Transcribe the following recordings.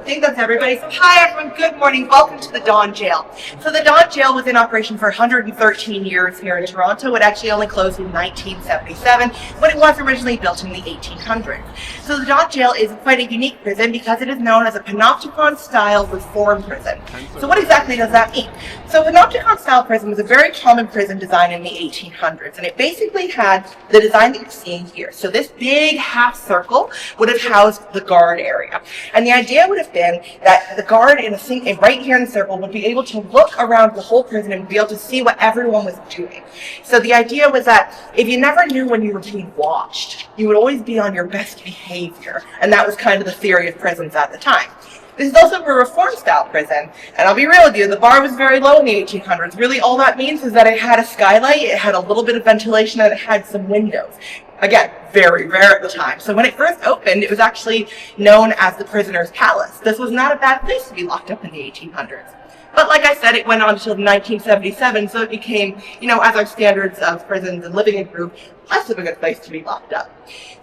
think that's everybody. So hi everyone, good morning, welcome to the Dawn Jail. So the Dawn Jail was in operation for 113 years here in Toronto. It actually only closed in 1977, but it was originally built in the 1800s. So the Dawn Jail is quite a unique prison because it is known as a panopticon-style reform prison. So what exactly does that mean? So a panopticon-style prison was a very common prison design in the 1800s, and it basically had the design that you're seeing here. So this big half circle would have housed the guard area. And the idea would have been that the guard right here in the circle would be able to look around the whole prison and be able to see what everyone was doing. So the idea was that if you never knew when you were being watched, you would always be on your best behavior. And that was kind of the theory of prisons at the time. This is also a reform-style prison, and I'll be real with you, the bar was very low in the 1800s. Really, all that means is that it had a skylight, it had a little bit of ventilation, and it had some windows. Again, very rare at the time. So when it first opened, it was actually known as the Prisoner's Palace. This was not a bad place to be locked up in the 1800s. But like I said, it went on until 1977, so it became, as our standards of prisons and living improved, less of a good place to be locked up.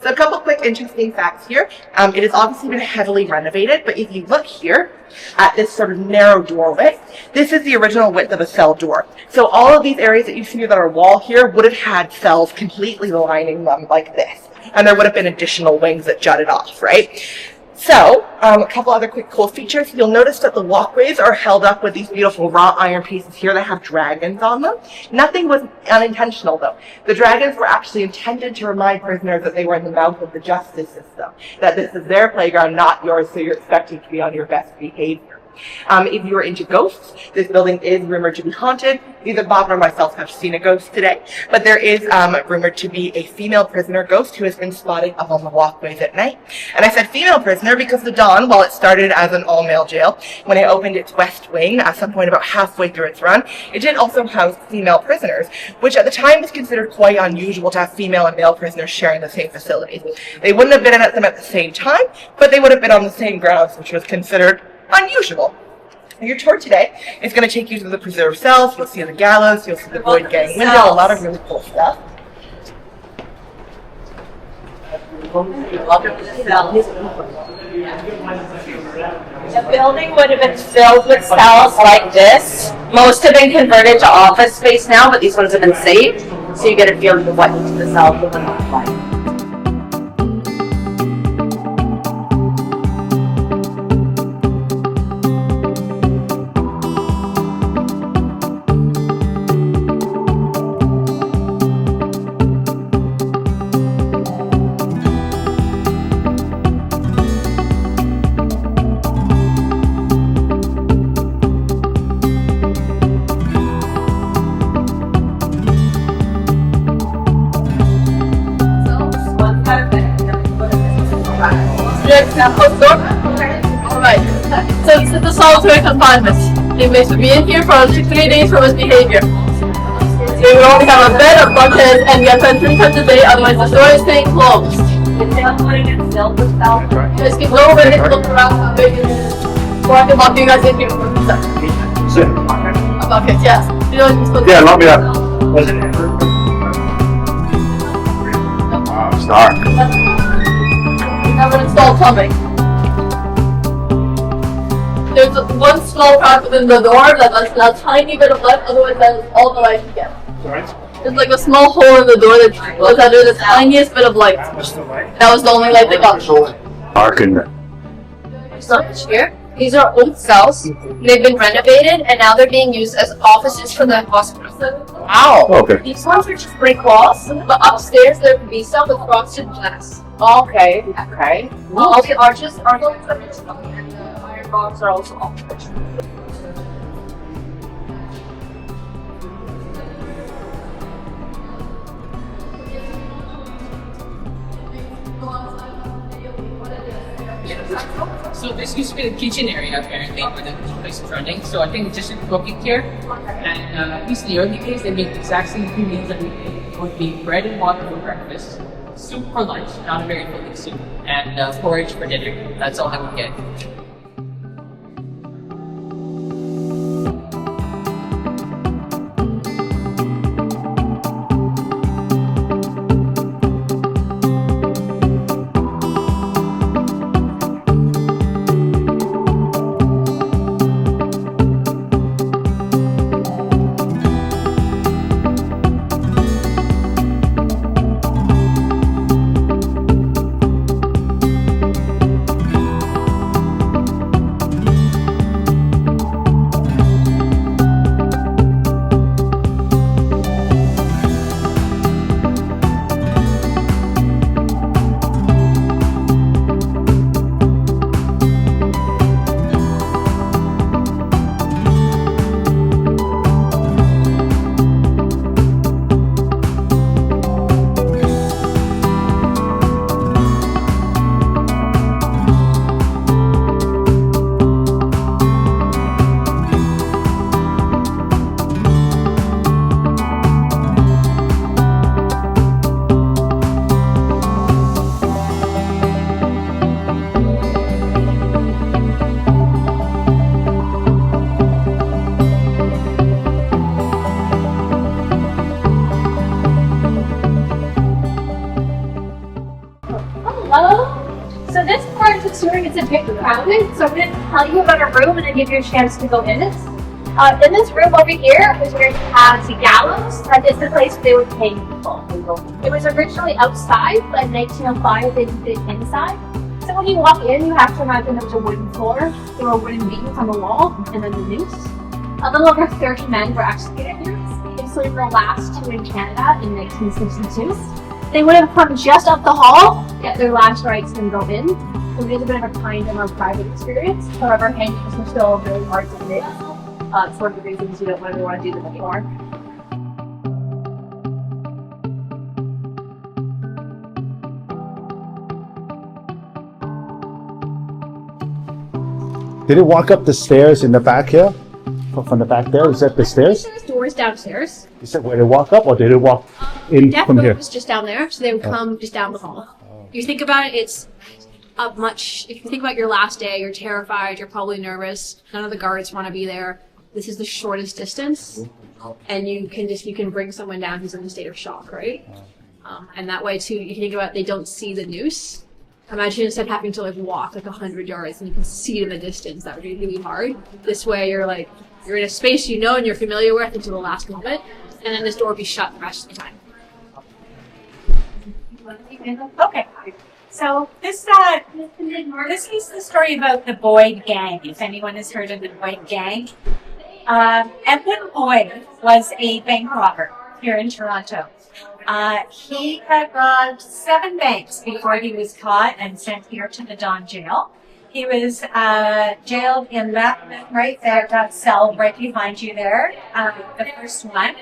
So a couple quick interesting facts here. It has obviously been heavily renovated, but if you look here at this sort of narrow doorway, this is the original width of a cell door. So all of these areas that you see that are wall here would have had cells completely lining them like this. And there would have been additional wings that jutted off, right? So, a couple other quick cool features. You'll notice that the walkways are held up with these beautiful wrought iron pieces here that have dragons on them. Nothing was unintentional though. The dragons were actually intended to remind prisoners that they were in the mouth of the justice system. That this is their playground, not yours, so you're expected to be on your best behavior. If you are into ghosts, this building is rumored to be haunted. Neither Bob nor myself have seen a ghost today, but there is rumored to be a female prisoner ghost who has been spotted up on the walkways at night. And I said female prisoner because the Dawn, while it started as an all-male jail, when it opened its west wing at some point about halfway through its run, it did also house female prisoners, which at the time was considered quite unusual to have female and male prisoners sharing the same facilities. They wouldn't have been at them at the same time, but they would have been on the same grounds, which was considered unusual. Your tour today is going to take you to the preserved cells. You'll see the gallows, you'll see the void gang window, a lot of really cool stuff. Welcome to the cells. The building would have been filled with cells like this. Most have been converted to office space now, but these ones have been saved, so you get a feeling of what the cells would look like. Alright, so this is the solitary confinement. Inmates would be in here for up to 3 days for misbehavior. They would only have a bed, a bucket, and get fed 3 times a day, otherwise the door is staying closed. You guys can go over and look around, or I can lock you guys in here for a second. A bucket, yes. Yeah, lock me up. Was it ever? Wow, it's dark. Never installed plumbing. There's one small crack within the door that lets a tiny bit of light, otherwise that is all the light you get. Sorry? There's like a small hole in the door that goes under the tiniest bit of light. That was the only light they got. Dark in there. So here, these are old cells. They've been renovated and now they're being used as offices for the hospital. Wow. Okay. These ones are just brick walls, but upstairs there can be some with frosted glass. Okay. Okay. All the arches are the and the iron bars are also all arches. So this used to be the kitchen area apparently where the place was running. So I think just cooking here. And at least in the early days they made the exact same 2 meals that we ate. It would be bread and water for breakfast, soup for lunch, not a very filling soup, and porridge for dinner. That's all I would get. crowded, so I'm going to tell you about a room and then give you a chance to go in it. In this room over here is where you have the gallows. That is the place where they would hang people. It was originally outside, but in 1905 they did it inside. So when you walk in, you have to imagine there was a wooden floor, there were wooden beams on the wall, and then the noose. A little over 30 men were executed here, including the last two in Canada in 1962. They would have come just up the hall, get their last rites, and go in. So it is a bit of a kind and more private experience. However, hangings are still very hard to do. It's one of the reasons you don't really want to do them anymore. Did it walk up the stairs in the back here? From the back there? Is that the stairs? There's doors downstairs. Is that where they walk up, or did it walk in Death from row here? was just down there, so they would come just down the hall. If you think about it, it's up much. If you think about your last day, you're terrified, you're probably nervous. None of the guards want to be there. This is the shortest distance, and you can bring someone down who's in a state of shock, right? And that way too, you can think about they don't see the noose. Imagine instead having to like walk like 100 yards and you can see it in the distance. That would be really hard. This way, you're in a space you know and you're familiar with until the last moment, and then this door will be shut the rest of the time. Okay, so this is the story about the Boyd gang, if anyone has heard of the Boyd gang. Edwin Boyd was a bank robber here in Toronto. He had robbed 7 banks before he was caught and sent here to the Don jail. He was jailed in that right there, that cell right behind you there, the first one.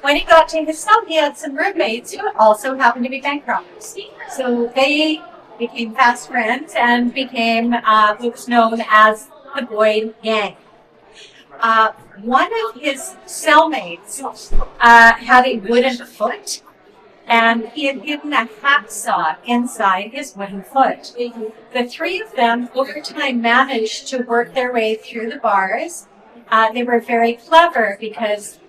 When he got to his cell, he had some roommates who also happened to be bank robbers. So they became fast friends and became what was known as the Boyd gang. One of his cellmates had a wooden foot, and he had hidden a hacksaw inside his wooden foot. The 3 of them, over time, managed to work their way through the bars. They were very clever because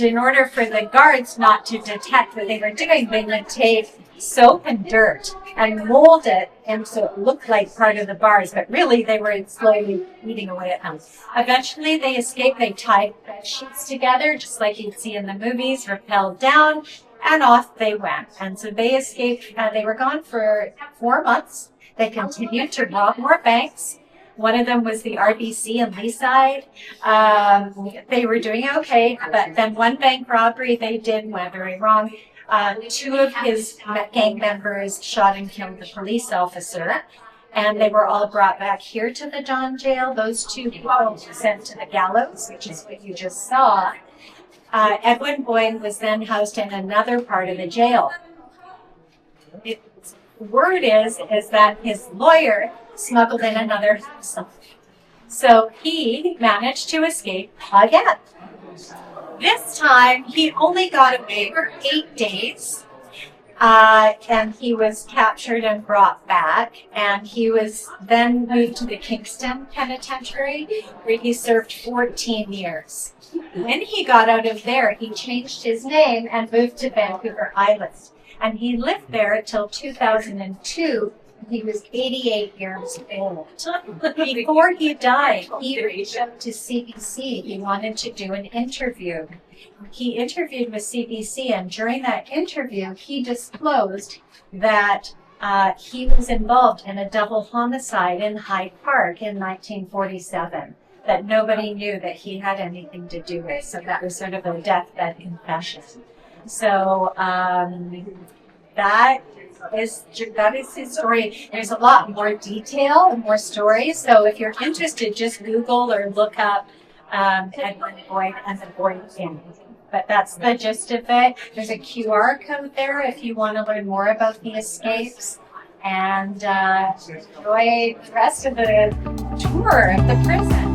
in order for the guards not to detect what they were doing, they would take soap and dirt and mold it and so it looked like part of the bars, but really they were slowly eating away at them. Eventually they escaped. They tied bed sheets together, just like you'd see in the movies, rappelled down, and off they went. And so they escaped. They were gone for 4 months. They continued to rob more banks. One of them was the RBC in Leaside. They were doing okay, but then one bank robbery they did went very wrong. 2 of his gang members shot and killed the police officer, and they were all brought back here to the Don jail. Those 2 people were sent to the gallows, which is what you just saw. Edwin Boyd was then housed in another part of the jail. Word is that his lawyer smuggled in another hacksaw. So he managed to escape again. This time, he only got away for 8 days, and he was captured and brought back, and he was then moved to the Kingston Penitentiary, where he served 14 years. When he got out of there, he changed his name and moved to Vancouver Island, and he lived there until 2002. He was 88 years old. Before he died, he reached out to CBC. He wanted to do an interview. He interviewed with CBC, and during that interview, he disclosed that he was involved in a double homicide in Hyde Park in 1947 that nobody knew that he had anything to do with. So that was sort of a deathbed confession. So that is his story. There's a lot more detail and more stories. So if you're interested, just Google or look up Edwin Boyd and the Boyd gang. But that's the gist of it. There's a QR code there if you want to learn more about the escapes. And enjoy the rest of the tour of the prison.